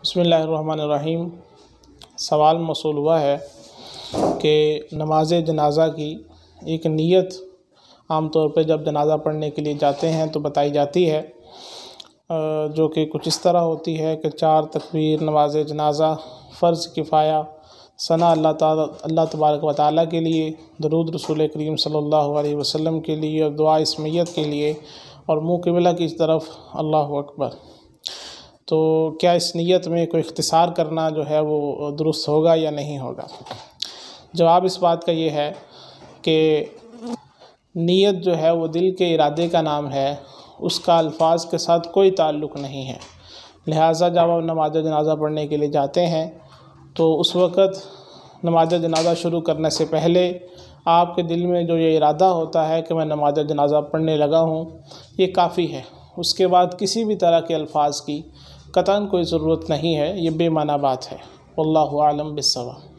بسم اللہ الرحمن الرحیم۔ سوال موصول ہوا ہے کہ نماز جنازہ کی ایک نیت عام طور پہ جب جنازہ پڑھنے کے لیے جاتے ہیں تو بتائی جاتی ہے، جو کہ کچھ اس طرح ہوتی ہے کہ 4 تکبیر، نماز جنازہ، فرض کفایہ، ثنا اللہ تبارک و تعالیٰ کے لیے، درود رسول کریم صلی اللہ علیہ وسلم کے لیے اور دعا اس میت کے لیے، اور منہ قبلہ کی طرف اللہ اکبر۔ تو کیا اس نیت میں کوئی اختصار کرنا جو ہے وہ درست ہوگا یا نہیں ہوگا؟ جواب اس بات کا یہ ہے کہ نیت جو ہے وہ دل کے ارادے کا نام ہے، اس کا الفاظ کے ساتھ کوئی تعلق نہیں ہے۔ لہٰذا جب آپ نماز جنازہ پڑھنے کے لیے جاتے ہیں تو اس وقت نماز جنازہ شروع کرنے سے پہلے آپ کے دل میں جو یہ ارادہ ہوتا ہے کہ میں نماز جنازہ پڑھنے لگا ہوں، یہ کافی ہے۔ اس کے بعد کسی بھی طرح کے الفاظ کی قطعاً کوئی ضرورت نہیں ہے، یہ بے معنی بات ہے۔ واللہ اعلم بالصواب۔